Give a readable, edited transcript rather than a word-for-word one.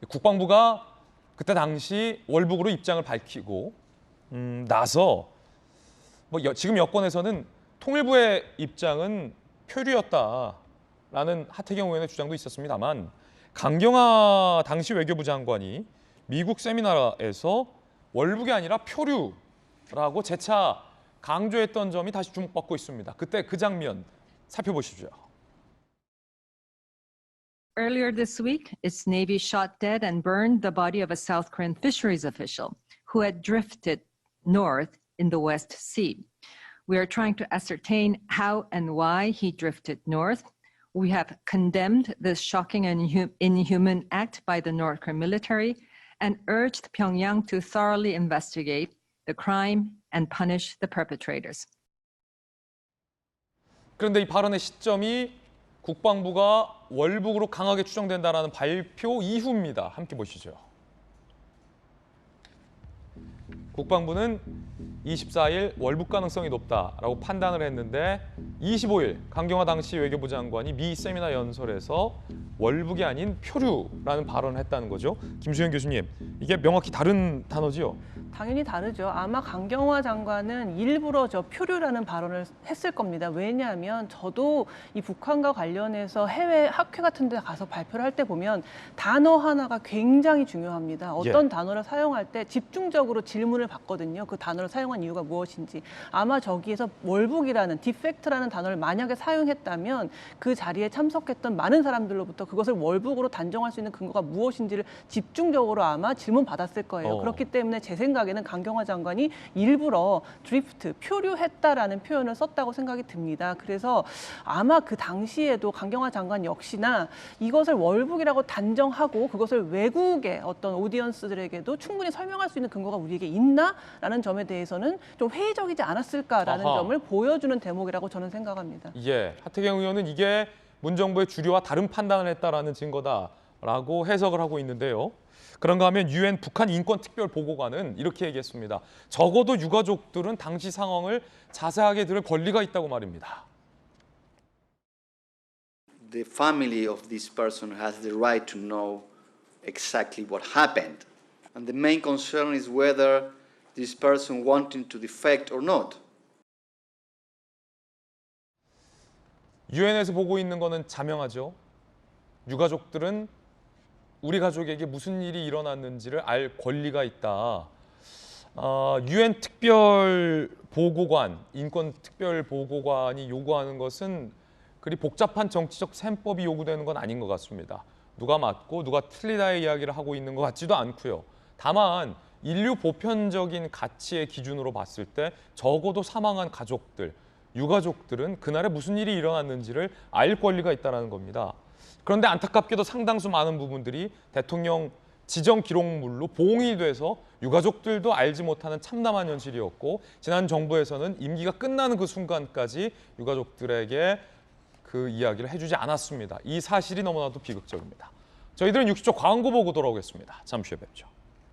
국방부가 그때 당시 월북으로 입장을 밝히고 나서 지금 여권에서는 통일부의 입장은 표류였다라는 하태경 의원의 주장도 있었습니다만 강경화 당시 외교부 장관이 미국 세미나에서 월북이 아니라 표류라고 재차 강조했던 점이 다시 주목받고 있습니다. 그때 그 장면 살펴보시죠. Earlier this week, its Navy shot dead and burned the body of a South Korean fisheries official who had drifted north in the West Sea. We are trying to ascertain how and why he drifted north. We have condemned this shocking and inhuman act by the North Korean military and urged Pyongyang to thoroughly investigate the crime and punish the perpetrators. 그런데 이 발언의 시점이 국방부가 월북으로 강하게 추정된다라는 발표 이후입니다. 함께 보시죠. 국방부는 24일 월북 가능성이 높다라고 판단을 했는데 25일 강경화 당시 외교부 장관이 미 세미나 연설에서 월북이 아닌 표류라는 발언을 했다는 거죠. 김수현 교수님, 이게 명확히 다른 단어지요? 당연히 다르죠. 아마 강경화 장관은 일부러 저 표류라는 발언을 했을 겁니다. 왜냐하면 저도 이 북한과 관련해서 해외 학회 같은 데 가서 발표를 할 때 보면 단어 하나가 굉장히 중요합니다. 어떤 단어를 사용할 때 집중적으로 질문을 받거든요. 그 단어를 사용한 이유가 무엇인지. 아마 저기에서 월북이라는 디펙트라는 단어를 만약에 사용했다면 그 자리에 참석했던 많은 사람들로부터 그것을 월북으로 단정할 수 있는 근거가 무엇인지를 집중적으로 아마 질문 받았을 거예요. 그렇기 때문에 제 생각에는 강경화 장관이 일부러 드리프트, 표류했다라는 표현을 썼다고 생각이 듭니다. 그래서 아마 그 당시에도 강경화 장관 역시나 이것을 월북이라고 단정하고 그것을 외국의 어떤 오디언스들에게도 충분히 설명할 수 있는 근거가 우리에게 있나라는 점에 대해서는 좀 회의적이지 않았을까라는 점을 보여주는 대목이라고 저는 생각합니다. 예, 하태경 의원은 이게 문 정부의 주류와 다른 판단을 했다라는 증거다라고 해석을 하고 있는데요. 그런가 하면 유엔 북한 인권특별보고관은 이렇게 얘기했습니다. 적어도 유가족들은 당시 상황을 자세하게 들을 권리가 있다고 말입니다. The family of this person has the right to know exactly what happened. And the main concern is whether this person wanted to defect or not. 유엔에서 보고 있는 거는 자명하죠. 유가족들은 우리 가족에게 무슨 일이 일어났는지를 알 권리가 있다. 유엔 특별보고관, 인권특별보고관이 요구하는 것은 그리 복잡한 정치적 셈법이 요구되는 건 아닌 것 같습니다. 누가 맞고 누가 틀리다의 이야기를 하고 있는 것 같지도 않고요. 다만 인류 보편적인 가치의 기준으로 봤을 때 적어도 사망한 가족들, 유가족들은 그날에 무슨 일이 일어났는지를 알 권리가 있다는 겁니다. 그런데 안타깝게도 상당수 많은 부분들이 대통령 지정 기록물로 봉인이 돼서 유가족들도 알지 못하는 참담한 현실이었고 지난 정부에서는 임기가 끝나는 그 순간까지 유가족들에게 그 이야기를 해주지 않았습니다. 이 사실이 너무나도 비극적입니다. 저희들은 60초 광고 보고 돌아오겠습니다. 잠시 후에 뵙죠.